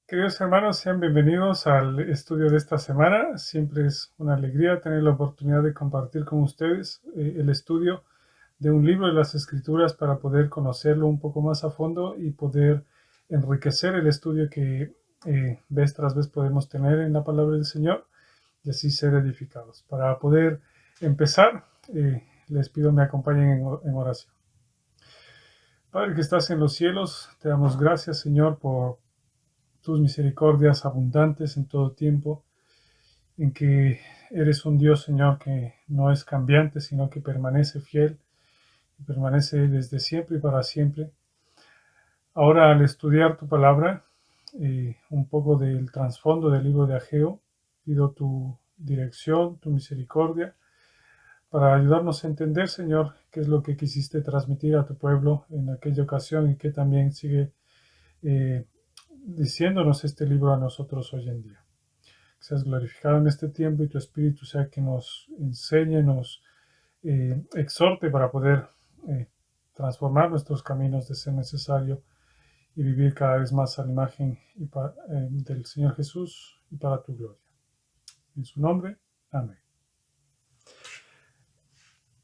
Queridos hermanos, sean bienvenidos al estudio de esta semana. Siempre es una alegría tener la oportunidad de compartir con ustedes el estudio de un libro de las Escrituras para poder conocerlo un poco más a fondo y poder enriquecer el estudio que vez tras vez podemos tener en la palabra del Señor y así ser edificados. Para poder empezar, les pido me acompañen en oración. Padre que estás en los cielos, te damos gracias, Señor, por tus misericordias abundantes en todo tiempo, en que eres un Dios, Señor, que no es cambiante, sino que permanece fiel y permanece desde siempre y para siempre. Ahora, al estudiar tu palabra, un poco del trasfondo del libro de Ageo, pido tu dirección, tu misericordia, para ayudarnos a entender, Señor, qué es lo que quisiste transmitir a tu pueblo en aquella ocasión y que también sigue eh, diciéndonos este libro a nosotros hoy en día. Seas glorificado en este tiempo y tu Espíritu sea que nos enseñe, nos exhorte para poder eh, transformar nuestros caminos de ser necesario y vivir cada vez más a la imagen del Señor Jesús y para tu gloria. En su nombre, amén.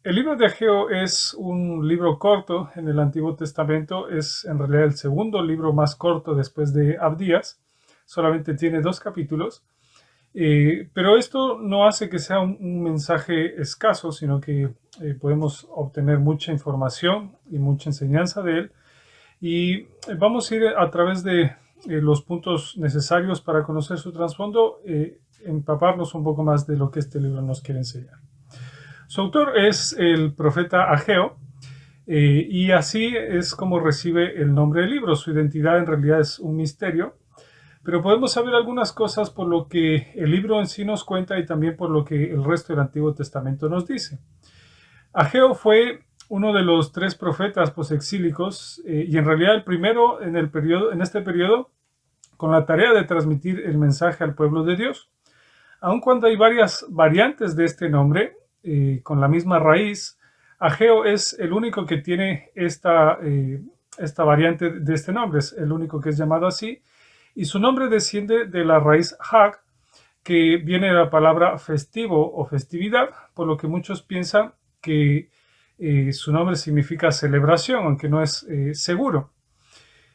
El libro de Ageo es un libro corto en el Antiguo Testamento, es en realidad el segundo libro más corto después de Abdías, solamente tiene 2 capítulos. Pero esto no hace que sea un mensaje escaso, sino que podemos obtener mucha información y mucha enseñanza de él. Y vamos a ir a través de los puntos necesarios para conocer su trasfondo, empaparnos un poco más de lo que este libro nos quiere enseñar. Su autor es el profeta Ageo, y así es como recibe el nombre del libro. Su identidad en realidad es un misterio, pero podemos saber algunas cosas por lo que el libro en sí nos cuenta y también por lo que el resto del Antiguo Testamento nos dice. Ageo fue uno de los 3 profetas posexílicos y en realidad el primero en este periodo con la tarea de transmitir el mensaje al pueblo de Dios. Aun cuando hay varias variantes de este nombre con la misma raíz, Ageo es el único que tiene esta variante de este nombre, es el único que es llamado así, y su nombre desciende de la raíz Hag, que viene de la palabra festivo o festividad, por lo que muchos piensan que su nombre significa celebración, aunque no es seguro.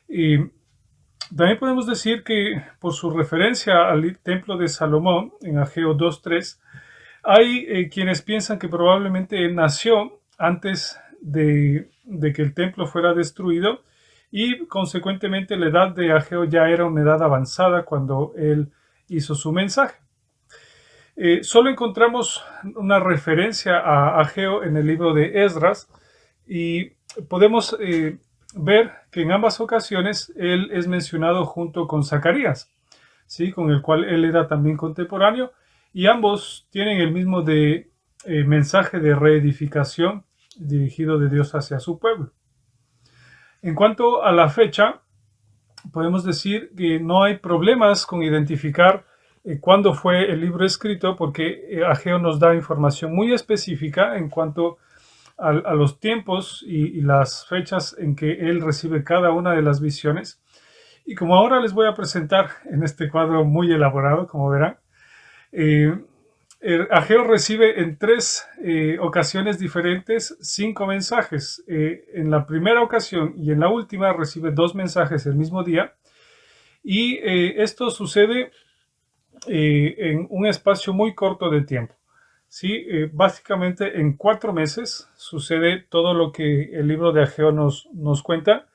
Y también podemos decir que por su referencia al templo de Salomón, en Ageo 2.3, hay quienes piensan que probablemente él nació antes de que el templo fuera destruido y consecuentemente la edad de Ageo ya era una edad avanzada cuando él hizo su mensaje. Solo encontramos una referencia a Ageo en el libro de Esdras y podemos ver que en ambas ocasiones él es mencionado junto con Zacarías, ¿sí? Con el cual él era también contemporáneo, y ambos tienen el mismo mensaje de reedificación dirigido de Dios hacia su pueblo. En cuanto a la fecha, podemos decir que no hay problemas con identificar cuándo fue el libro escrito, porque Ageo nos da información muy específica en cuanto a los tiempos y las fechas en que él recibe cada una de las visiones. Y como ahora les voy a presentar en este cuadro muy elaborado, como verán, Ageo recibe en 3 ocasiones diferentes 5 mensajes. En la primera ocasión y en la última recibe 2 mensajes el mismo día. Y esto sucede en un espacio muy corto de tiempo. ¿Sí? Básicamente en 4 meses sucede todo lo que el libro de Ageo nos cuenta.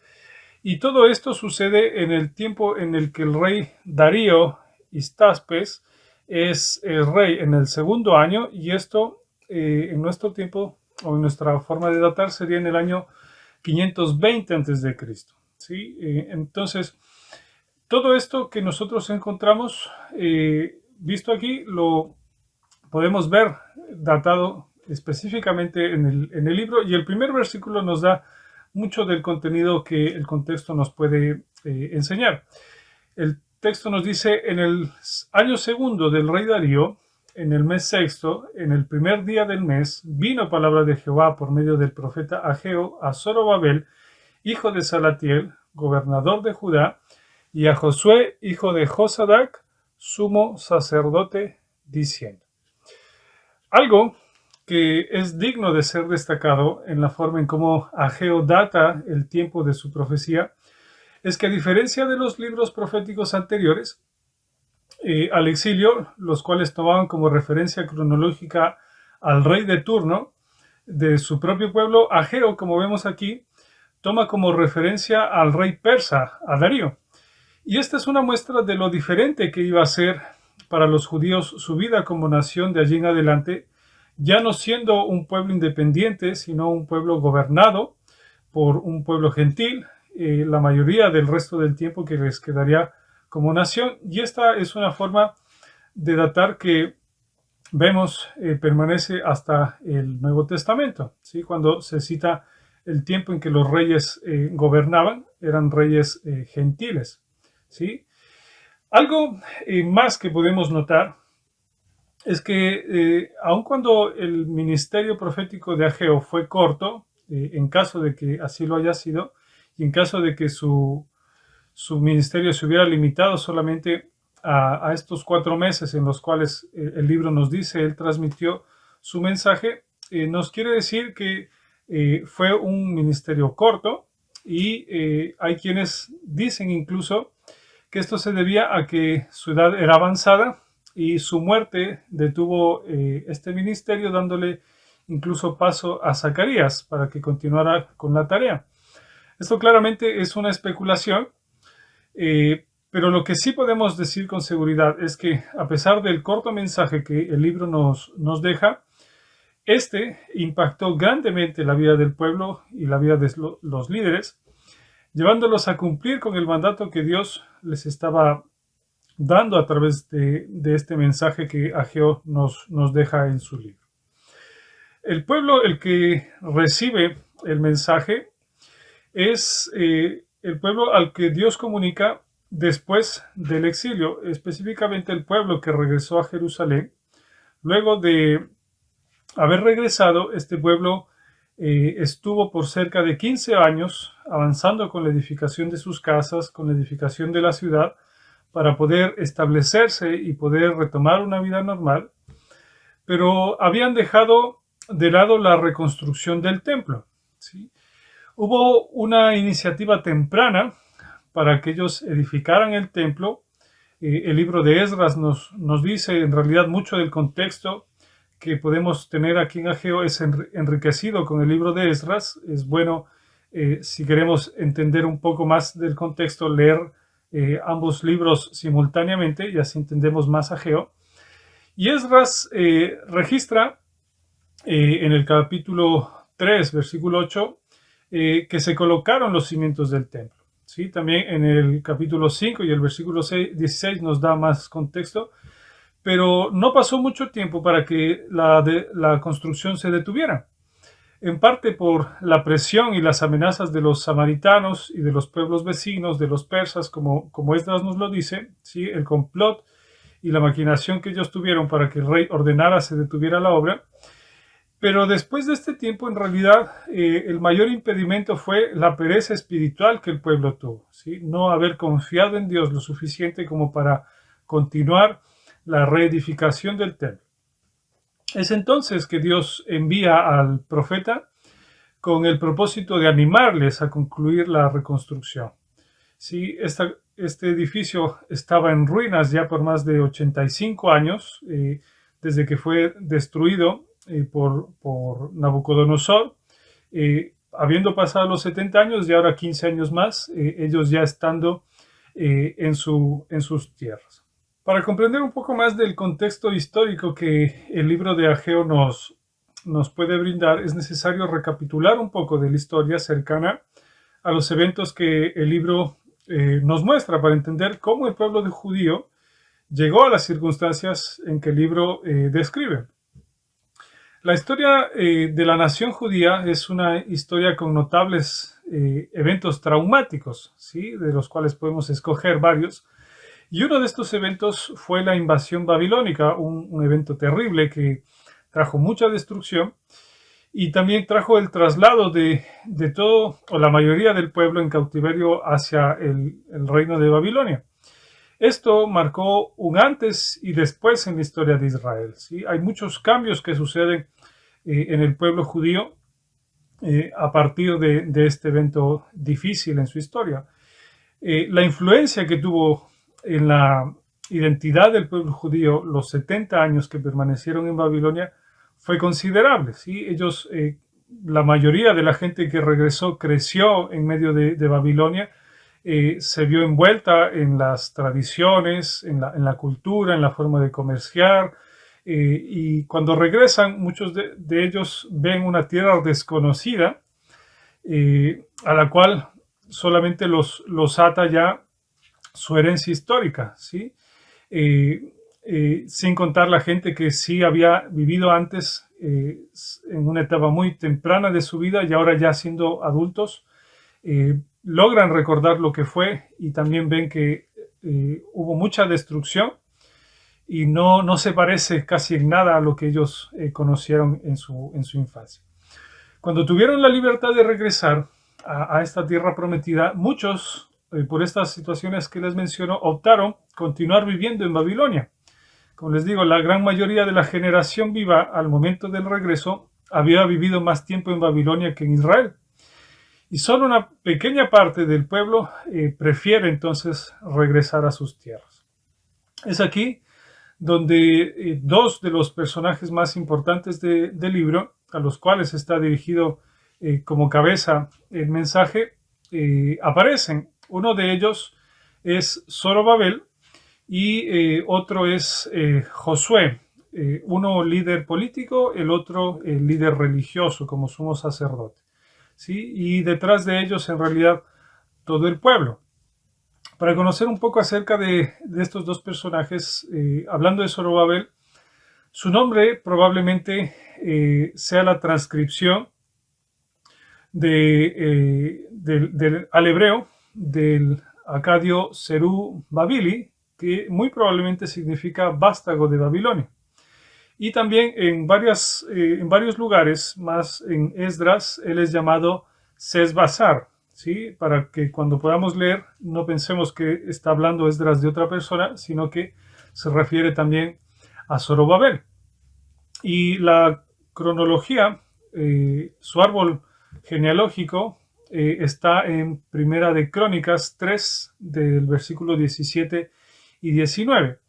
Y todo esto sucede en el tiempo en el que el rey Darío Histaspes es el rey en el segundo año, y esto en nuestro tiempo o en nuestra forma de datar sería en el año 520 a.C. ¿Sí? Entonces, todo esto que nosotros encontramos visto aquí lo podemos ver datado específicamente en el libro, y el primer versículo nos da mucho del contenido que el contexto nos puede enseñar. El texto nos dice: en el año segundo del rey Darío, en el mes sexto, en el primer día del mes, vino palabra de Jehová por medio del profeta Ageo a Zorobabel, hijo de Salatiel, gobernador de Judá, y a Josué, hijo de Josadac, sumo sacerdote, diciendo. Algo que es digno de ser destacado en la forma en cómo Ageo data el tiempo de su profecía es que, a diferencia de los libros proféticos anteriores al exilio, los cuales tomaban como referencia cronológica al rey de turno de su propio pueblo, Ageo, como vemos aquí, toma como referencia al rey persa, a Darío. Y esta es una muestra de lo diferente que iba a ser para los judíos su vida como nación de allí en adelante, ya no siendo un pueblo independiente, sino un pueblo gobernado por un pueblo gentil, la mayoría del resto del tiempo que les quedaría como nación. Y esta es una forma de datar que vemos permanece hasta el Nuevo Testamento, ¿sí? Cuando se cita el tiempo en que los reyes gobernaban, eran reyes gentiles, ¿sí? Algo más que podemos notar es que aun cuando el ministerio profético de Ageo fue corto, en caso de que así lo haya sido, y en caso de que su ministerio se hubiera limitado solamente a estos 4 meses en los cuales el libro nos dice, él transmitió su mensaje, nos quiere decir que fue un ministerio corto y hay quienes dicen incluso que esto se debía a que su edad era avanzada y su muerte detuvo este ministerio, dándole incluso paso a Zacarías para que continuara con la tarea. Esto claramente es una especulación, pero lo que sí podemos decir con seguridad es que, a pesar del corto mensaje que el libro nos deja, este impactó grandemente la vida del pueblo y la vida de los líderes, llevándolos a cumplir con el mandato que Dios les estaba dando a través de este mensaje que Ageo nos deja en su libro. El pueblo, el que recibe el mensaje, es el pueblo al que Dios comunica después del exilio, específicamente el pueblo que regresó a Jerusalén. Luego de haber regresado, este pueblo estuvo por cerca de 15 años avanzando con la edificación de sus casas, con la edificación de la ciudad, para poder establecerse y poder retomar una vida normal, pero habían dejado de lado la reconstrucción del templo, ¿sí? Hubo una iniciativa temprana para que ellos edificaran el templo. El libro de Esdras nos dice, en realidad, mucho del contexto que podemos tener aquí en Ageo es enriquecido con el libro de Esdras. Es bueno, si queremos entender un poco más del contexto, leer ambos libros simultáneamente y así entendemos más Ageo. Y Esdras registra en el capítulo 3, versículo 8, que se colocaron los cimientos del templo. ¿Sí? También en el capítulo 5 y el versículo 16 nos da más contexto, pero no pasó mucho tiempo para que la construcción se detuviera, en parte por la presión y las amenazas de los samaritanos y de los pueblos vecinos, de los persas, como Esdras nos lo dice, ¿sí? El complot y la maquinación que ellos tuvieron para que el rey ordenara se detuviera la obra. Pero después de este tiempo, en realidad, el mayor impedimento fue la pereza espiritual que el pueblo tuvo, ¿sí? No haber confiado en Dios lo suficiente como para continuar la reedificación del templo. Es entonces que Dios envía al profeta con el propósito de animarles a concluir la reconstrucción. Sí, este edificio estaba en ruinas ya por más de 85 años, desde que fue destruido por Nabucodonosor, habiendo pasado los 70 años y ahora 15 años más, ellos ya estando en sus tierras. Para comprender un poco más del contexto histórico que el libro de Ageo nos puede brindar, es necesario recapitular un poco de la historia cercana a los eventos que el libro nos muestra para entender cómo el pueblo de judío llegó a las circunstancias en que el libro describe. La historia de la nación judía es una historia con notables eventos traumáticos, ¿sí? De los cuales podemos escoger varios. Y uno de estos eventos fue la invasión babilónica, un evento terrible que trajo mucha destrucción y también trajo el traslado de todo o la mayoría del pueblo en cautiverio hacia el reino de Babilonia. Esto marcó un antes y después en la historia de Israel. ¿Sí? Hay muchos cambios que suceden en el pueblo judío a partir de este evento difícil en su historia. La influencia que tuvo en la identidad del pueblo judío los 70 años que permanecieron en Babilonia fue considerable. ¿Sí? Ellos, la mayoría de la gente que regresó creció en medio de Babilonia, se vio envuelta en las tradiciones, en la cultura, en la forma de comerciar, y cuando regresan muchos de ellos ven una tierra desconocida, a la cual solamente los ata ya su herencia histórica, ¿sí? Sin contar la gente que sí había vivido antes en una etapa muy temprana de su vida y ahora ya siendo adultos, logran recordar lo que fue y también ven que hubo mucha destrucción y no se parece casi en nada a lo que ellos conocieron en su infancia. Cuando tuvieron la libertad de regresar a esta tierra prometida, muchos, por estas situaciones que les menciono, optaron continuar viviendo en Babilonia. Como les digo, la gran mayoría de la generación viva al momento del regreso había vivido más tiempo en Babilonia que en Israel. Y solo una pequeña parte del pueblo prefiere entonces regresar a sus tierras. Es aquí donde dos de los personajes más importantes del libro, a los cuales está dirigido como cabeza el mensaje, aparecen. Uno de ellos es Zorobabel y otro es Josué, uno líder político, el otro líder religioso como sumo sacerdote. ¿Sí? Y detrás de ellos en realidad todo el pueblo. Para conocer un poco acerca de estos dos personajes, hablando de Zorobabel, su nombre probablemente sea la transcripción al hebreo del acadio Serú Babili, que muy probablemente significa vástago de Babilonia. Y también en varios lugares, más en Esdras, él es llamado Sesbazar, ¿sí? Para que cuando podamos leer no pensemos que está hablando Esdras de otra persona, sino que se refiere también a Zorobabel. Y la cronología, su árbol genealógico, está en Primera de Crónicas 3, del versículo 17 y 19.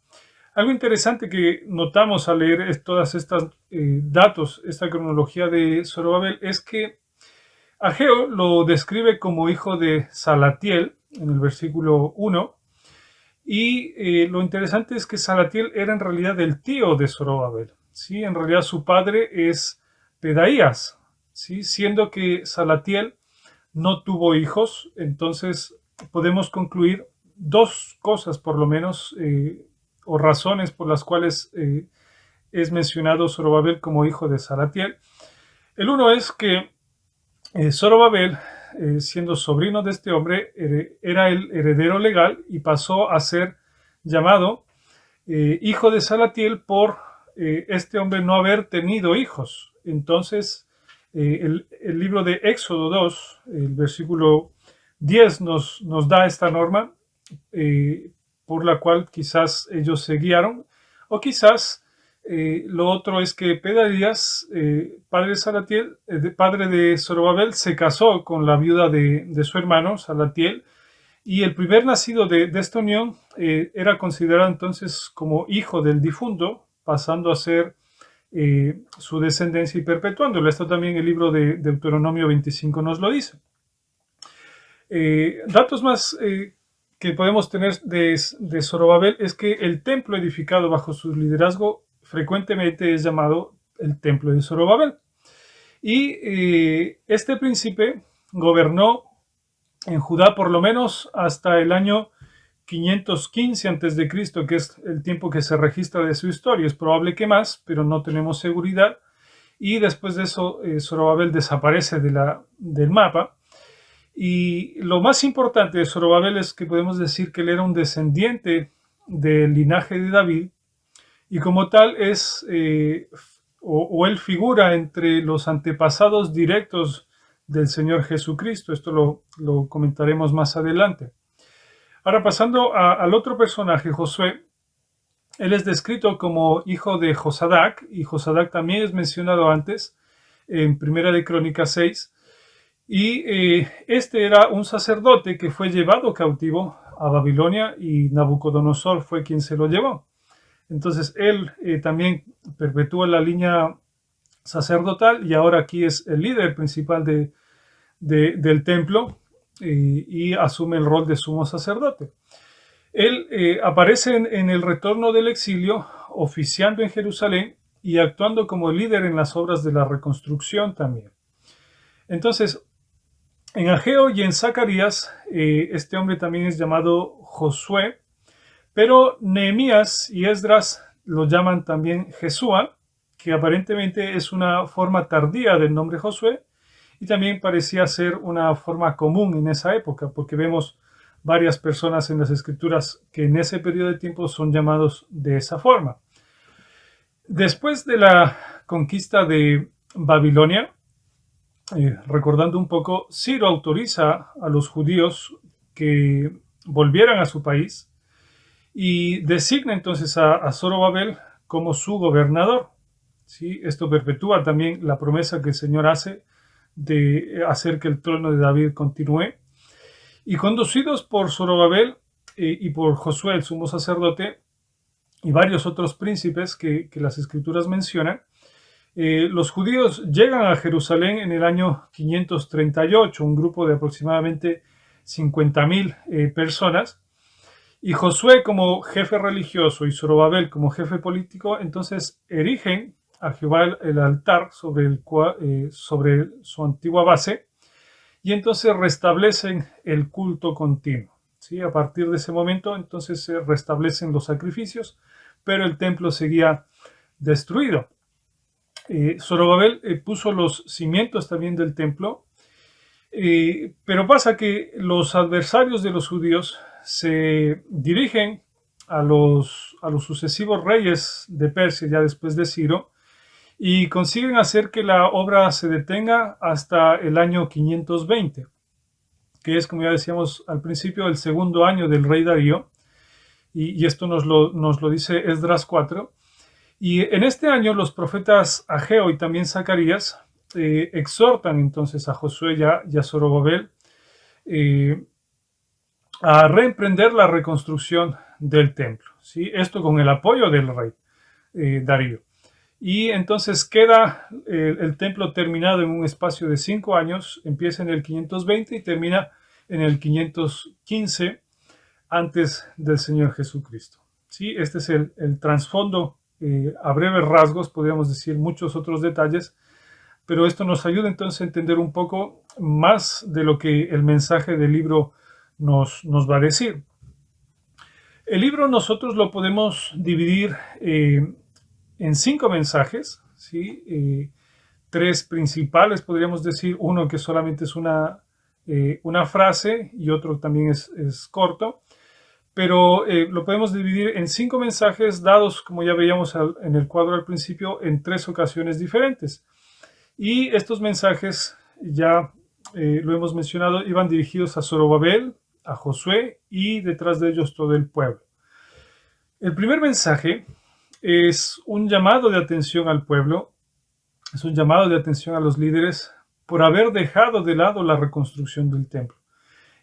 Algo interesante que notamos al leer todas estas datos, esta cronología de Zorobabel, es que Ageo lo describe como hijo de Salatiel en el versículo 1, y lo interesante es que Salatiel era en realidad el tío de Zorobabel. ¿Sí? En realidad su padre es Pedaías, ¿sí? Siendo que Salatiel no tuvo hijos, entonces podemos concluir dos cosas por lo menos, o razones por las cuales es mencionado Zorobabel como hijo de Salatiel. El uno es que Zorobabel, siendo sobrino de este hombre, era el heredero legal y pasó a ser llamado hijo de Salatiel por este hombre no haber tenido hijos. Entonces, el libro de Éxodo 2, el versículo 10 nos da esta norma por la cual quizás ellos se guiaron, o quizás lo otro es que Pedaías, padre de Salatiel, padre de Zorobabel, se casó con la viuda de su hermano Salatiel, y el primer nacido de esta unión era considerado entonces como hijo del difunto, pasando a ser su descendencia y perpetuándolo. Esto también el libro de Deuteronomio 25 nos lo dice. Datos más que podemos tener de Zorobabel es que el templo edificado bajo su liderazgo frecuentemente es llamado el templo de Zorobabel. Y este príncipe gobernó en Judá por lo menos hasta el año 515 a.C., que es el tiempo que se registra de su historia. Es probable que más, pero no tenemos seguridad. Y después de eso, Zorobabel desaparece del mapa. Y lo más importante de Zorobabel es que podemos decir que él era un descendiente del linaje de David, y como tal es o él figura entre los antepasados directos del Señor Jesucristo. Esto lo comentaremos más adelante. Ahora, pasando al otro personaje, Josué, él es descrito como hijo de Josadac, y Josadac también es mencionado antes en Primera de Crónicas 6, y este era un sacerdote que fue llevado cautivo a Babilonia y Nabucodonosor fue quien se lo llevó. Entonces él también perpetúa la línea sacerdotal y ahora aquí es el líder principal del templo y asume el rol de sumo sacerdote. Él aparece en el retorno del exilio, oficiando en Jerusalén y actuando como líder en las obras de la reconstrucción también. Entonces, en Ageo y en Zacarías, este hombre también es llamado Josué, pero Nehemías y Esdras lo llaman también Jesúa, que aparentemente es una forma tardía del nombre Josué, y también parecía ser una forma común en esa época, porque vemos varias personas en las escrituras que en ese periodo de tiempo son llamados de esa forma. Después de la conquista de Babilonia, recordando un poco, Ciro autoriza a los judíos que volvieran a su país y designa entonces a Zorobabel como su gobernador. ¿Sí? Esto perpetúa también la promesa que el Señor hace de hacer que el trono de David continúe. Y conducidos por Zorobabel y por Josué, el sumo sacerdote, y varios otros príncipes que las escrituras mencionan, los judíos llegan a Jerusalén en el año 538, un grupo de aproximadamente 50,000 personas, y Josué como jefe religioso y Zorobabel como jefe político, entonces erigen a Jehová el altar sobre su antigua base, y entonces restablecen el culto continuo. ¿Sí? A partir de ese momento, entonces se restablecen los sacrificios, pero el templo seguía destruido. Zorobabel puso los cimientos también del templo, pero pasa que los adversarios de los judíos se dirigen a los sucesivos reyes de Persia, ya después de Ciro, y consiguen hacer que la obra se detenga hasta el año 520, que es, como ya decíamos al principio, el segundo año del rey Darío, y esto nos lo dice Esdras 4. Y en este año los profetas Ageo y también Zacarías exhortan entonces a Josué y a Zorobabel a reemprender la reconstrucción del templo. ¿Sí? Esto con el apoyo del rey Darío. Y entonces queda el templo terminado en un espacio de 5 años, empieza en el 520 y termina en el 515 antes del Señor Jesucristo. ¿Sí? Este es el trasfondo, a breves rasgos, podríamos decir muchos otros detalles, pero esto nos ayuda entonces a entender un poco más de lo que el mensaje del libro nos va a decir. El libro nosotros lo podemos dividir en 5 mensajes, ¿sí? 3 principales, podríamos decir, uno que solamente es una frase y otro también es corto, pero lo podemos dividir en 5 mensajes dados, como ya veíamos en el cuadro al principio, en 3 ocasiones diferentes. Y estos mensajes, ya lo hemos mencionado, iban dirigidos a Zorobabel, a Josué y detrás de ellos todo el pueblo. El primer mensaje es un llamado de atención al pueblo, es un llamado de atención a los líderes por haber dejado de lado la reconstrucción del templo.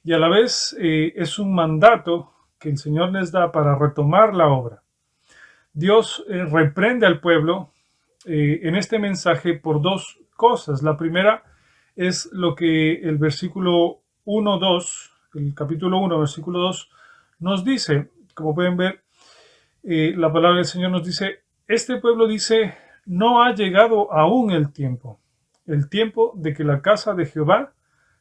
Y a la vez es un mandato que el Señor les da para retomar la obra. Dios reprende al pueblo en este mensaje por 2 cosas. La primera es lo que el versículo 1-2, el capítulo 1, versículo 2, nos dice. Como pueden ver, la palabra del Señor nos dice, este pueblo dice, no ha llegado aún el tiempo de que la casa de Jehová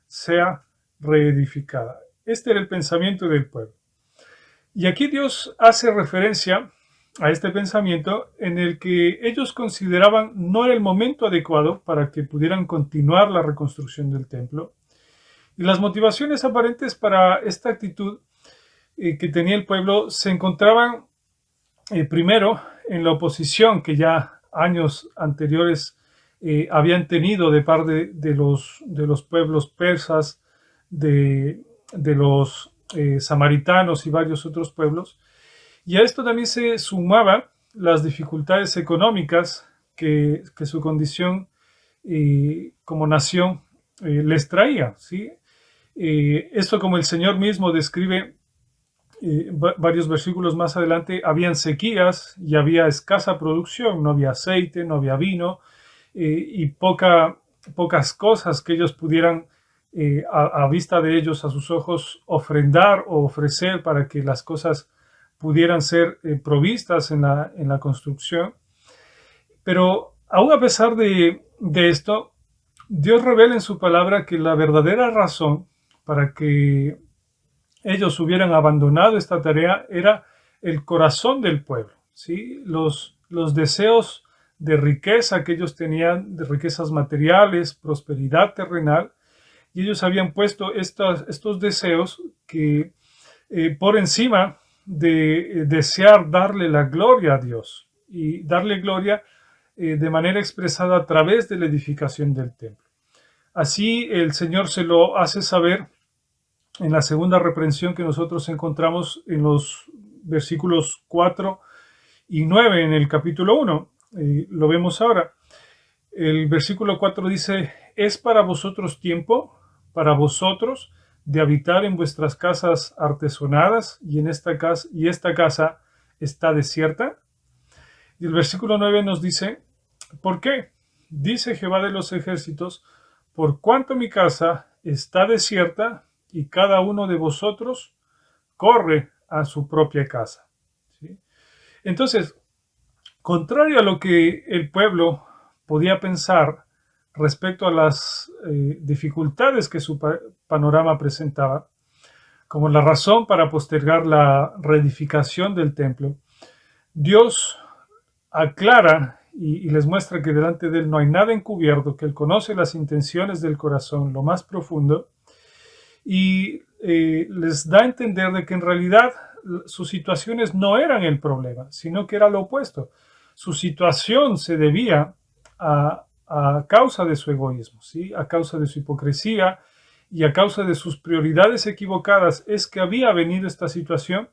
sea reedificada. Este era el pensamiento del pueblo. Y aquí Dios hace referencia a este pensamiento en el que ellos consideraban no era el momento adecuado para que pudieran continuar la reconstrucción del templo. Y las motivaciones aparentes para esta actitud que tenía el pueblo se encontraban primero en la oposición que ya años anteriores habían tenido de parte de los pueblos persas, de los samaritanos y varios otros pueblos. Y a esto también se sumaba las dificultades económicas que su condición como nación les traía, ¿sí? Esto, como el Señor mismo describe varios versículos más adelante, habían sequías y había escasa producción, no había aceite, no había vino, y pocas cosas que ellos pudieran, a vista de ellos, a sus ojos, ofrendar o ofrecer para que las cosas pudieran ser provistas en la construcción. Pero aún a pesar de esto, Dios revela en su palabra que la verdadera razón para que ellos hubieran abandonado esta tarea era el corazón del pueblo, ¿sí? Los deseos de riqueza que ellos tenían, de riquezas materiales, prosperidad terrenal, y ellos habían puesto estos deseos que por encima de desear darle la gloria a Dios y darle gloria de manera expresada a través de la edificación del templo. Así el Señor se lo hace saber en la segunda reprensión que nosotros encontramos en los versículos 4 y 9 en el capítulo 1. Lo vemos ahora. El versículo 4 dice: ¿es para vosotros tiempo, para vosotros, de habitar en vuestras casas artesonadas y esta casa está desierta? Y el versículo 9 nos dice: ¿por qué? Dice Jehová de los ejércitos: por cuanto mi casa está desierta y cada uno de vosotros corre a su propia casa. ¿Sí? Entonces, contrario a lo que el pueblo podía pensar respecto a las dificultades que su panorama presentaba, como la razón para postergar la reedificación del templo, Dios aclara y les muestra que delante de él no hay nada encubierto, que él conoce las intenciones del corazón, lo más profundo, y les da a entender de que en realidad sus situaciones no eran el problema, sino que era lo opuesto. Su situación se debía a causa de su egoísmo, ¿sí? A causa de su hipocresía y a causa de sus prioridades equivocadas, es que había venido esta situación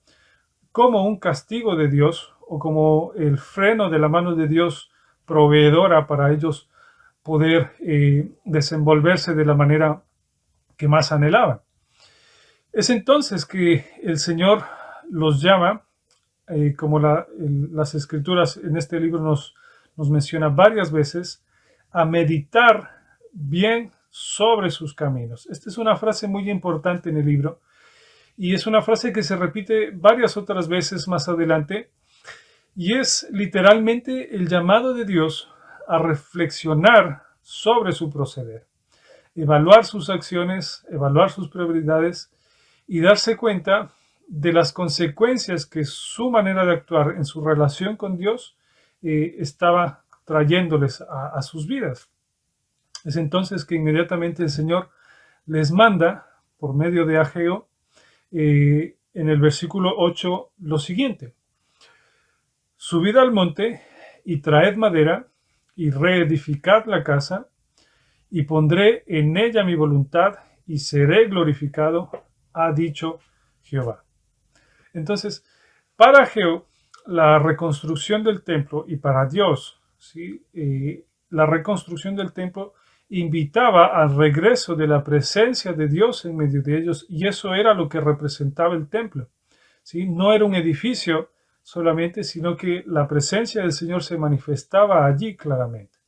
como un castigo de Dios o como el freno de la mano de Dios proveedora para ellos poder desenvolverse de la manera que más anhelaban. Es entonces que el Señor los llama, como las escrituras en este libro nos menciona varias veces, a meditar bien sobre sus caminos. Esta es una frase muy importante en el libro y es una frase que se repite varias otras veces más adelante y es literalmente el llamado de Dios a reflexionar sobre su proceder, evaluar sus acciones, evaluar sus prioridades y darse cuenta de las consecuencias que su manera de actuar en su relación con Dios estaba trayéndoles a sus vidas. Es entonces que inmediatamente el Señor les manda, por medio de Ageo, en el versículo 8, lo siguiente: subid al monte y traed madera y reedificad la casa, y pondré en ella mi voluntad y seré glorificado, ha dicho Jehová. Entonces, para Ageo, la reconstrucción del templo, y para Dios, ¿sí? La reconstrucción del templo invitaba al regreso de la presencia de Dios en medio de ellos, y eso era lo que representaba el templo, ¿sí? No era un edificio solamente, sino que la presencia del Señor se manifestaba allí claramente.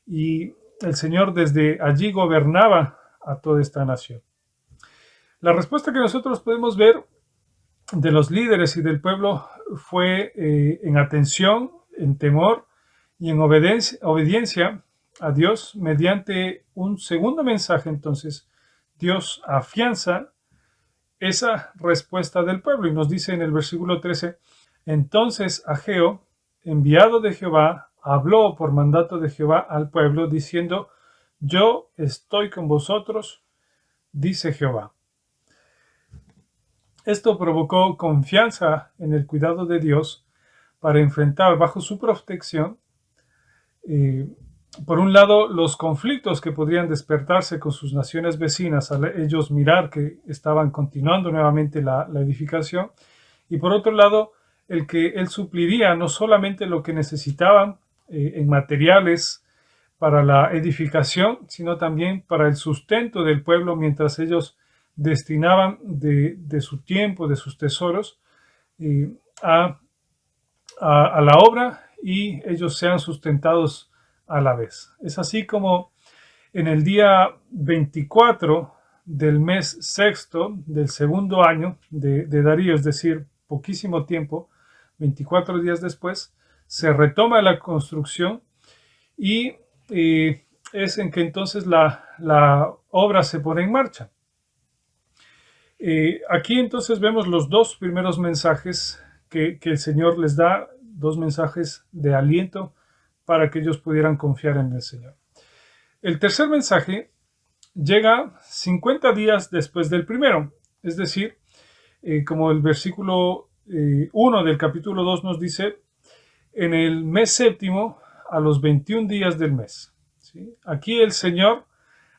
Y el Señor desde allí gobernaba a toda esta nación. La respuesta que nosotros podemos ver de los líderes y del pueblo fue en atención, en temor y en obediencia a Dios mediante un segundo mensaje. Entonces, Dios afianza esa respuesta del pueblo y nos dice en el versículo 13: entonces Ageo, enviado de Jehová, habló por mandato de Jehová al pueblo, diciendo: yo estoy con vosotros, dice Jehová. Esto provocó confianza en el cuidado de Dios para enfrentar bajo su protección Eh, por un lado, los conflictos que podrían despertarse con sus naciones vecinas al ellos mirar que estaban continuando nuevamente la edificación, y por otro lado, el que él supliría no solamente lo que necesitaban en materiales para la edificación, sino también para el sustento del pueblo mientras ellos destinaban de su tiempo, de sus tesoros, eh, a, a la obra, y ellos sean sustentados a la vez. Es así como en el día 24 del mes sexto del segundo año de Darío, es decir, poquísimo tiempo, 24 días después, se retoma la construcción, y es en que entonces la obra se pone en marcha. Aquí entonces vemos los dos primeros mensajes que el Señor les da, dos mensajes de aliento para que ellos pudieran confiar en el Señor. El tercer mensaje llega 50 días después del primero, es decir, como el versículo 1 del capítulo 2 nos dice, en el mes séptimo, a los 21 días del mes. ¿Sí? Aquí el Señor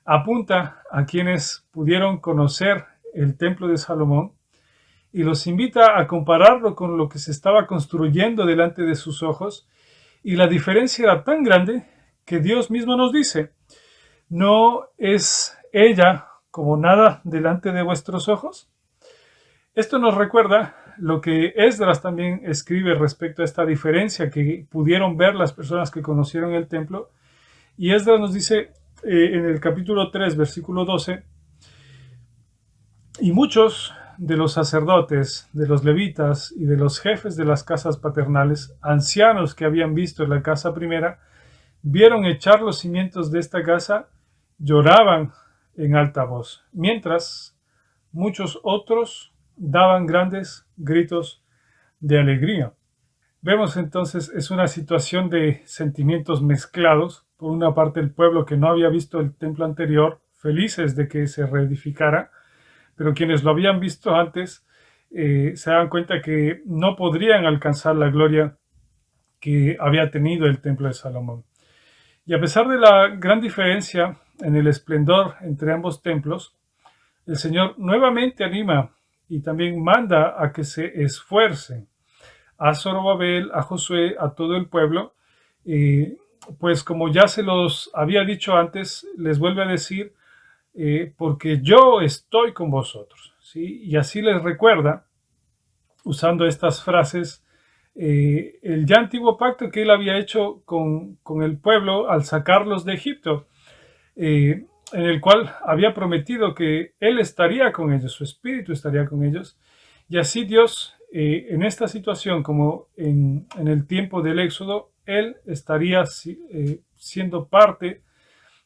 apunta a quienes pudieron conocer el templo de Salomón y los invita a compararlo con lo que se estaba construyendo delante de sus ojos, y la diferencia era tan grande que Dios mismo nos dice, ¿no es ella como nada delante de vuestros ojos? Esto nos recuerda lo que Esdras también escribe respecto a esta diferencia que pudieron ver las personas que conocieron el templo. Y Esdras nos dice en el capítulo 3, versículo 12, y muchos de los sacerdotes, de los levitas y de los jefes de las casas paternales, ancianos que habían visto la casa primera, vieron echar los cimientos de esta casa, lloraban en alta voz, mientras muchos otros daban grandes gritos de alegría. Vemos entonces, es una situación de sentimientos mezclados. Por una parte, el pueblo que no había visto el templo anterior, felices de que se reedificara, pero quienes lo habían visto antes se dan cuenta que no podrían alcanzar la gloria que había tenido el templo de Salomón. Y a pesar de la gran diferencia en el esplendor entre ambos templos, el Señor nuevamente anima y también manda a que se esfuercen a Zorobabel, a Josué, a todo el pueblo, pues como ya se los había dicho antes, les vuelve a decir, porque yo estoy con vosotros, ¿sí? Y así les recuerda, usando estas frases, el ya antiguo pacto que él había hecho con el pueblo al sacarlos de Egipto, en el cual había prometido que él estaría con ellos, su espíritu estaría con ellos. Y así Dios, en esta situación, como en el tiempo del Éxodo, él estaría siendo parte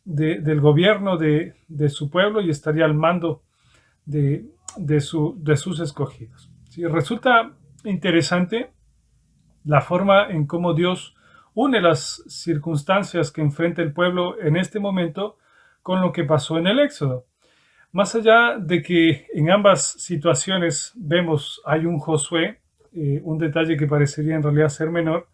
del gobierno de su pueblo y estaría al mando de sus escogidos. ¿Sí? Resulta interesante la forma en cómo Dios une las circunstancias que enfrenta el pueblo en este momento con lo que pasó en el Éxodo. Más allá de que en ambas situaciones vemos hay un Josué, un detalle que parecería en realidad ser menor,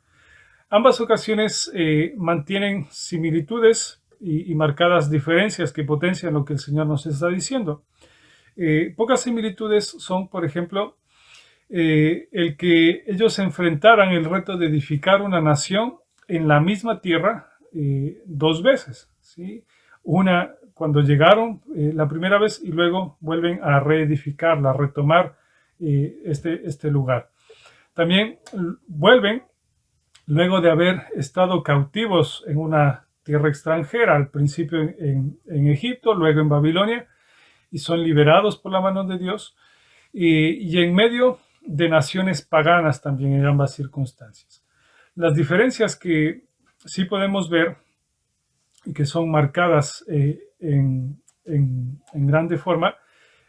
ambas ocasiones mantienen similitudes y marcadas diferencias que potencian lo que el Señor nos está diciendo. Pocas similitudes son, por ejemplo, el que ellos se enfrentaran el reto de edificar una nación en la misma tierra dos veces, ¿sí? Una cuando llegaron la primera vez y luego vuelven a reedificarla, a retomar este lugar. También vuelven luego de haber estado cautivos en una tierra extranjera, al principio en Egipto, luego en Babilonia, y son liberados por la mano de Dios, y en medio de naciones paganas también en ambas circunstancias. Las diferencias que sí podemos ver y que son marcadas en grande forma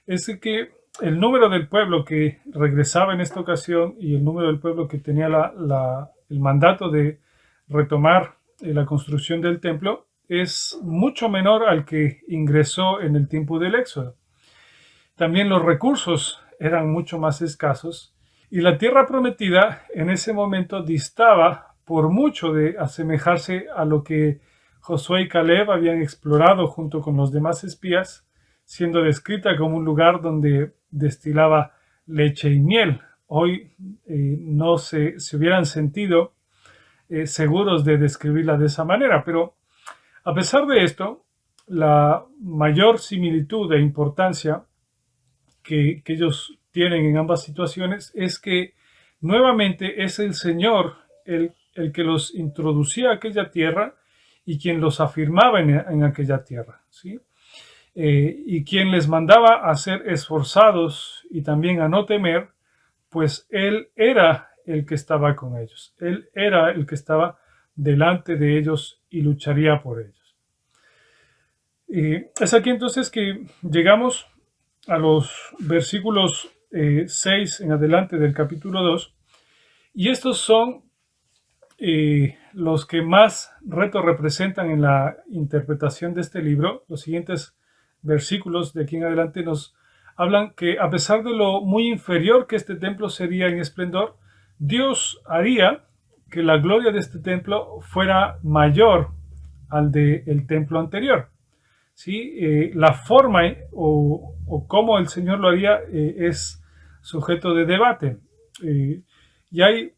es que el número del pueblo que regresaba en esta ocasión y el número del pueblo que tenía el mandato de retomar la construcción del templo es mucho menor al que ingresó en el tiempo del Éxodo. También los recursos eran mucho más escasos y la tierra prometida en ese momento distaba por mucho de asemejarse a lo que Josué y Caleb habían explorado junto con los demás espías, siendo descrita como un lugar donde destilaba leche y miel. Hoy no se hubieran sentido seguros de describirla de esa manera, pero a pesar de esto, la mayor similitud e importancia que ellos tienen en ambas situaciones es que nuevamente es el Señor el que los introducía a aquella tierra y quien los afirmaba en aquella tierra, ¿sí? Y quien les mandaba a ser esforzados y también a no temer, pues Él era el que estaba con ellos. Él era el que estaba delante de ellos y lucharía por ellos. Es aquí entonces que llegamos a los versículos 6 en adelante del capítulo 2, y estos son los que más reto representan en la interpretación de este libro. Los siguientes versículos de aquí en adelante nos hablan que a pesar de lo muy inferior que este templo sería en esplendor, Dios haría que la gloria de este templo fuera mayor al del templo anterior. ¿Sí? La forma o cómo el Señor lo haría es sujeto de debate. Y hay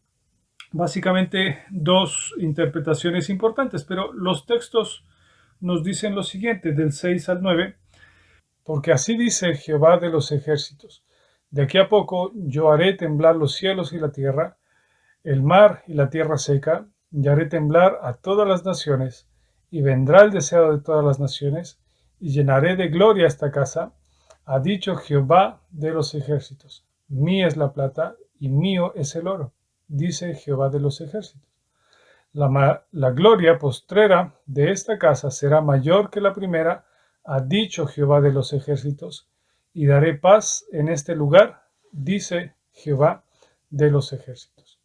básicamente dos interpretaciones importantes, pero los textos nos dicen lo siguiente, del 6 al 9, porque así dice Jehová de los ejércitos: de aquí a poco yo haré temblar los cielos y la tierra, el mar y la tierra seca, y haré temblar a todas las naciones, y vendrá el deseo de todas las naciones, y llenaré de gloria esta casa, ha dicho Jehová de los ejércitos. Mía es la plata y mío es el oro, dice Jehová de los ejércitos. La gloria postrera de esta casa será mayor que la primera, ha dicho Jehová de los ejércitos, y daré paz en este lugar, dice Jehová de los ejércitos.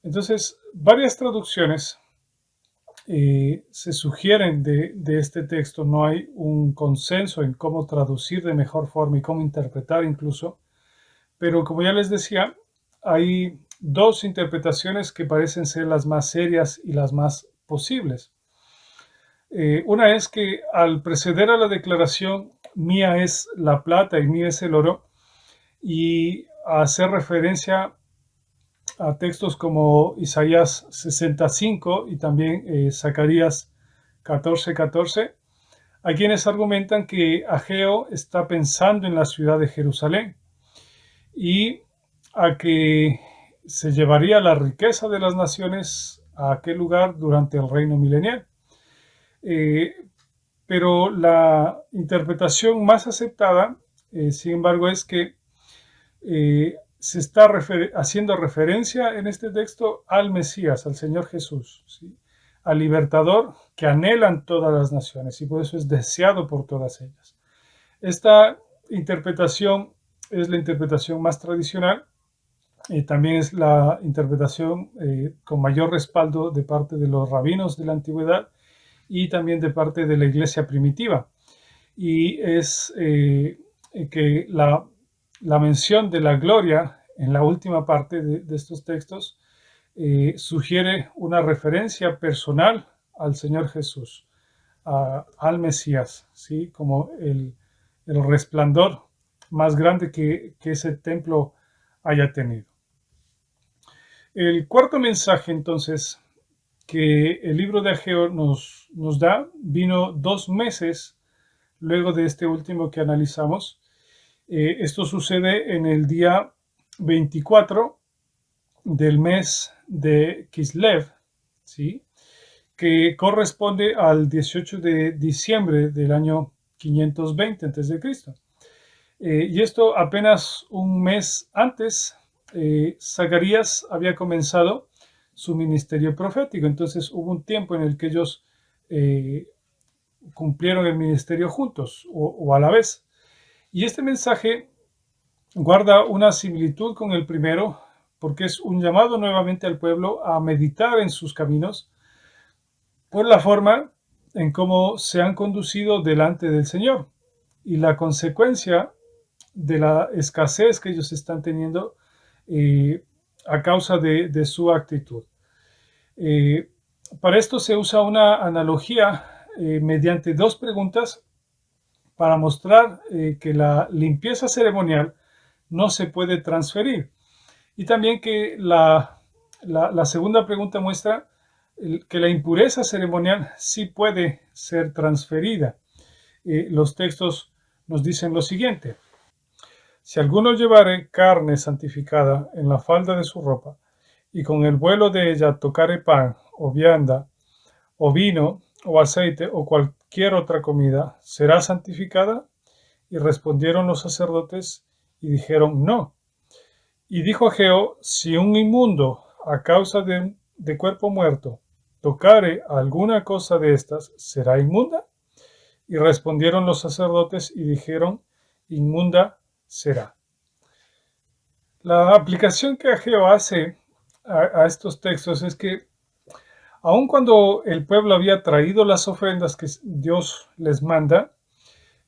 Entonces, varias traducciones se sugieren de este texto. No hay un consenso en cómo traducir de mejor forma y cómo interpretar incluso, pero como ya les decía, hay dos interpretaciones que parecen ser las más serias y las más posibles. Una es que al preceder a la declaración mía es la plata y mía es el oro, y a hacer referencia a textos como Isaías 65 y también Zacarías 14:14, hay quienes argumentan que Ageo está pensando en la ciudad de Jerusalén y a que se llevaría la riqueza de las naciones a aquel lugar durante el reino milenial. Pero la interpretación más aceptada, sin embargo, es que se está haciendo referencia en este texto al Mesías, al Señor Jesús, ¿sí? Al libertador que anhelan todas las naciones y por eso es deseado por todas ellas. Esta interpretación es la interpretación más tradicional, también es la interpretación con mayor respaldo de parte de los rabinos de la antigüedad y también de parte de la iglesia primitiva. Y es que la mención de la gloria en la última parte de estos textos sugiere una referencia personal al Señor Jesús, al Mesías, ¿sí? Como el resplandor más grande que ese templo haya tenido. El cuarto mensaje, entonces, que el libro de Ageo nos da, vino 2 meses luego de este último que analizamos. Esto sucede en el día 24 del mes de Kislev, ¿sí? Que corresponde al 18 de diciembre del año 520 a.C. Y esto apenas un mes antes, Zacarías había comenzado su ministerio profético. Entonces hubo un tiempo en el que ellos cumplieron el ministerio juntos o a la vez. Y este mensaje guarda una similitud con el primero, porque es un llamado nuevamente al pueblo a meditar en sus caminos por la forma en cómo se han conducido delante del Señor y la consecuencia de la escasez que ellos están teniendo a causa de su actitud. Eh, para esto se usa una analogía mediante dos preguntas para mostrar que la limpieza ceremonial no se puede transferir. Y también que la segunda pregunta muestra que la impureza ceremonial sí puede ser transferida. Los textos nos dicen lo siguiente: si alguno llevare carne santificada en la falda de su ropa, y con el vuelo de ella tocare pan, o vianda, o vino, o aceite, o cualquier otra comida, ¿será santificada? Y respondieron los sacerdotes y dijeron, no. Y dijo Ageo, si un inmundo, a causa de cuerpo muerto, tocare alguna cosa de estas, ¿será inmunda? Y respondieron los sacerdotes y dijeron, inmunda será. La aplicación que Ageo hace a estos textos es que aun cuando el pueblo había traído las ofrendas que Dios les manda,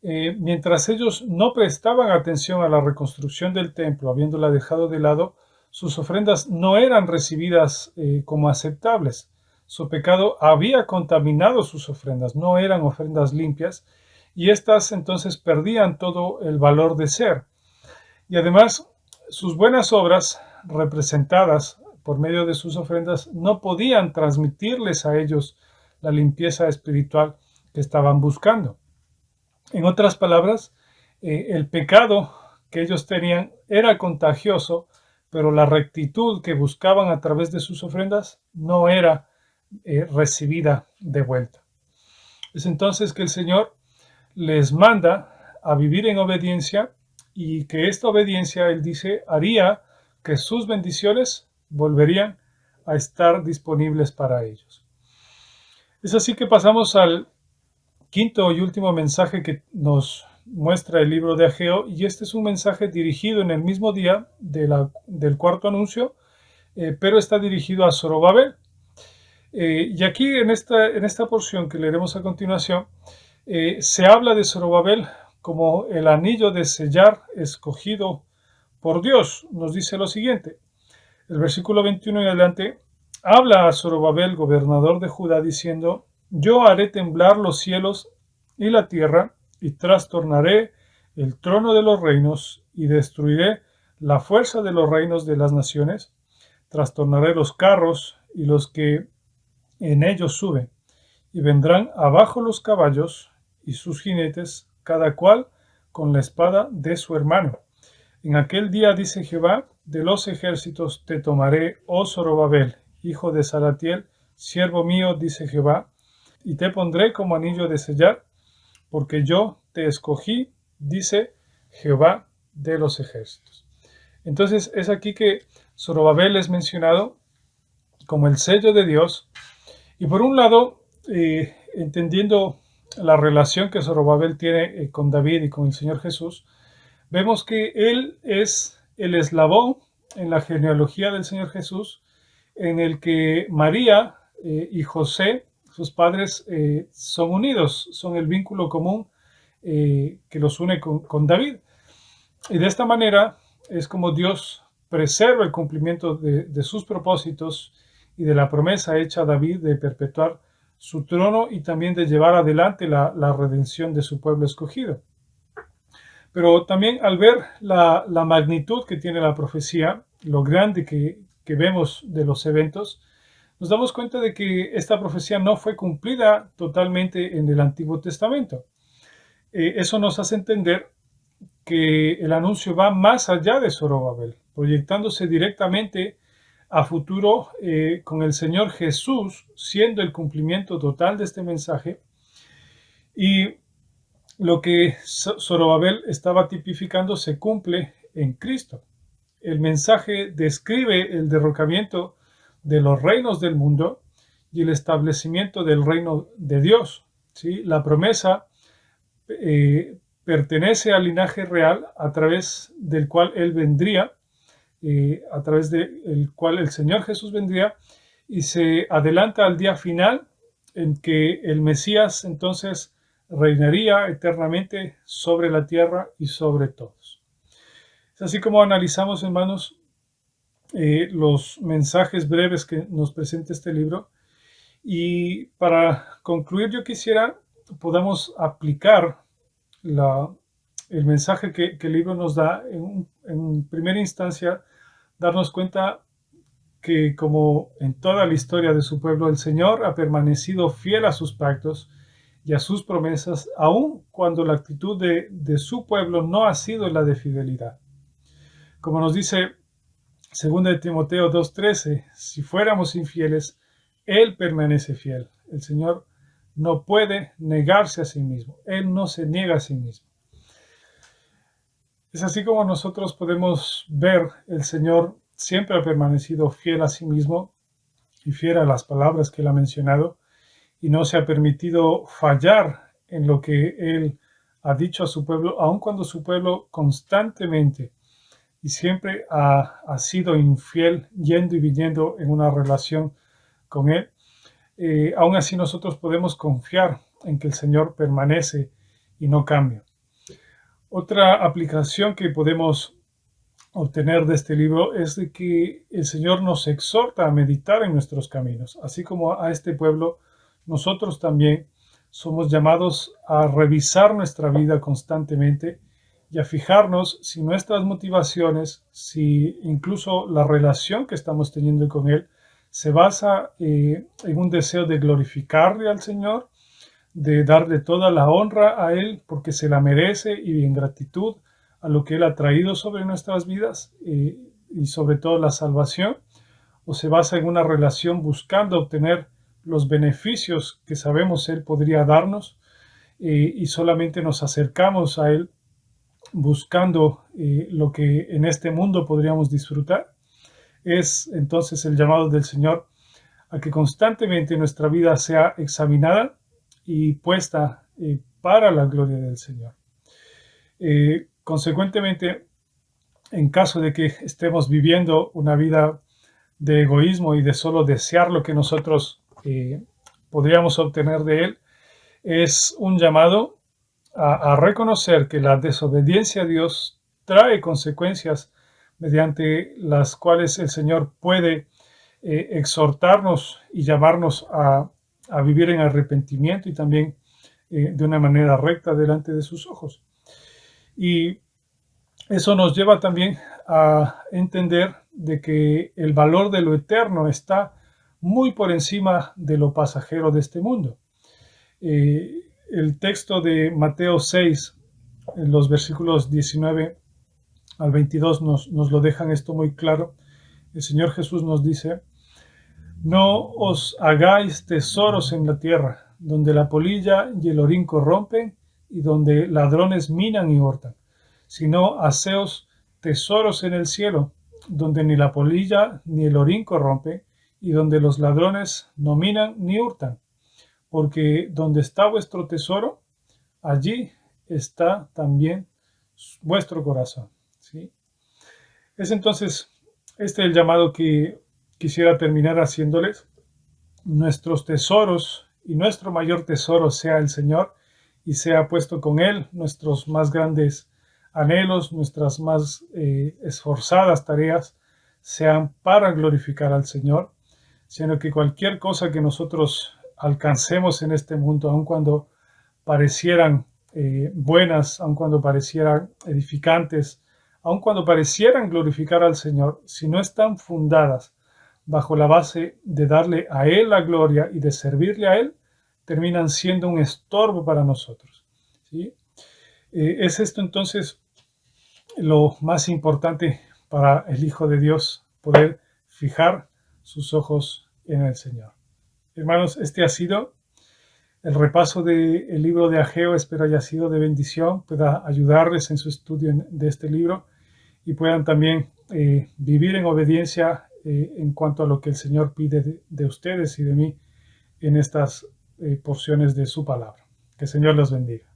mientras ellos no prestaban atención a la reconstrucción del templo, habiéndola dejado de lado, sus ofrendas no eran recibidas como aceptables. Su pecado había contaminado sus ofrendas, no eran ofrendas limpias, y éstas entonces perdían todo el valor de ser. Y además, sus buenas obras, representadas por medio de sus ofrendas, no podían transmitirles a ellos la limpieza espiritual que estaban buscando. En otras palabras, el pecado que ellos tenían era contagioso, pero la rectitud que buscaban a través de sus ofrendas no era recibida de vuelta. Es entonces que el Señor les manda a vivir en obediencia y que esta obediencia, Él dice, haría que sus bendiciones volverían a estar disponibles para ellos. Es así que pasamos al quinto y último mensaje que nos muestra el libro de Ageo, y este es un mensaje dirigido en el mismo día del cuarto anuncio, pero está dirigido a Zorobabel. Y aquí en esta porción que leeremos a continuación, se habla de Zorobabel como el anillo de sellar escogido por Dios. Nos dice lo siguiente, el versículo 21 en adelante, habla a Zorobabel, gobernador de Judá, diciendo, yo haré temblar los cielos y la tierra, y trastornaré el trono de los reinos, y destruiré la fuerza de los reinos de las naciones, trastornaré los carros y los que en ellos suben, y vendrán abajo los caballos y sus jinetes, cada cual con la espada de su hermano. En aquel día, dice Jehová, de los ejércitos te tomaré, oh Zorobabel, hijo de Salatiel, siervo mío, dice Jehová, y te pondré como anillo de sellar, porque yo te escogí, dice Jehová de los ejércitos. Entonces es aquí que Zorobabel es mencionado como el sello de Dios, y por un lado, entendiendo la relación que Zorobabel tiene con David y con el Señor Jesús, vemos que él es el eslabón en la genealogía del Señor Jesús, en el que María y José, sus padres, son unidos, son el vínculo común que los une con David. Y de esta manera es como Dios preserva el cumplimiento de sus propósitos y de la promesa hecha a David de perpetuar su trono y también de llevar adelante la redención de su pueblo escogido. Pero también al ver la magnitud que tiene la profecía, lo grande que vemos de los eventos, nos damos cuenta de que esta profecía no fue cumplida totalmente en el Antiguo Testamento. Eso nos hace entender que el anuncio va más allá de Zorobabel, proyectándose directamente a futuro con el Señor Jesús siendo el cumplimiento total de este mensaje. Y lo que Zorobabel estaba tipificando se cumple en Cristo. El mensaje describe el derrocamiento de los reinos del mundo y el establecimiento del reino de Dios. ¿Sí? La promesa pertenece al linaje real a través del cual Él vendría, a través del cual el Señor Jesús vendría, y se adelanta al día final en que el Mesías entonces reinaría eternamente sobre la tierra y sobre todos. Es así como analizamos, hermanos, los mensajes breves que nos presenta este libro. Y para concluir, yo quisiera podamos aplicar el mensaje que el libro nos da en primera instancia, darnos cuenta que como en toda la historia de su pueblo, el Señor ha permanecido fiel a sus pactos y a sus promesas, aun cuando la actitud de su pueblo no ha sido la de fidelidad. Como nos dice 2 de Timoteo 2:13, si fuéramos infieles, Él permanece fiel. El Señor no puede negarse a sí mismo. Él no se niega a sí mismo. Es así como nosotros podemos ver, el Señor siempre ha permanecido fiel a sí mismo y fiel a las palabras que Él ha mencionado, y no se ha permitido fallar en lo que Él ha dicho a su pueblo, aun cuando su pueblo constantemente y siempre ha sido infiel, yendo y viniendo en una relación con Él. Aún así nosotros podemos confiar en que el Señor permanece y no cambia. Otra aplicación que podemos obtener de este libro es de que el Señor nos exhorta a meditar en nuestros caminos, así como a este pueblo, nosotros también somos llamados a revisar nuestra vida constantemente y a fijarnos si nuestras motivaciones, si incluso la relación que estamos teniendo con Él se basa en un deseo de glorificarle al Señor, de darle toda la honra a Él porque se la merece y en gratitud a lo que Él ha traído sobre nuestras vidas y sobre todo la salvación, o se basa en una relación buscando obtener los beneficios que sabemos Él podría darnos y solamente nos acercamos a Él buscando lo que en este mundo podríamos disfrutar. Es entonces el llamado del Señor a que constantemente nuestra vida sea examinada y puesta para la gloria del Señor. Consecuentemente, en caso de que estemos viviendo una vida de egoísmo y de solo desear lo que nosotros podríamos obtener de Él, es un llamado a reconocer que la desobediencia a Dios trae consecuencias mediante las cuales el Señor puede exhortarnos y llamarnos a vivir en arrepentimiento y también de una manera recta delante de sus ojos. Y eso nos lleva también a entender de que el valor de lo eterno está muy por encima de lo pasajero de este mundo. El texto de Mateo 6, en los versículos 19 al 22, nos lo dejan esto muy claro. El Señor Jesús nos dice: no os hagáis tesoros en la tierra, donde la polilla y el orín corrompen y donde ladrones minan y hurtan, sino haceos tesoros en el cielo, donde ni la polilla ni el orín corrompen y donde los ladrones no minan ni hurtan. Porque donde está vuestro tesoro, allí está también vuestro corazón. ¿Sí? Es entonces el llamado que quisiera terminar haciéndoles. Nuestros tesoros y nuestro mayor tesoro sea el Señor y sea puesto con Él nuestros más grandes anhelos, nuestras más esforzadas tareas sean para glorificar al Señor, sino que cualquier cosa que nosotros alcancemos en este mundo, aun cuando parecieran buenas, aun cuando parecieran edificantes, aun cuando parecieran glorificar al Señor, si no están fundadas bajo la base de darle a Él la gloria y de servirle a Él, terminan siendo un estorbo para nosotros. ¿Sí? Es esto entonces lo más importante para el Hijo de Dios, poder fijar sus ojos en el Señor. Hermanos, este ha sido el repaso del libro de Ageo. Espero haya sido de bendición, pueda ayudarles en su estudio de este libro y puedan también vivir en obediencia en cuanto a lo que el Señor pide de ustedes y de mí en estas porciones de su palabra. Que el Señor los bendiga.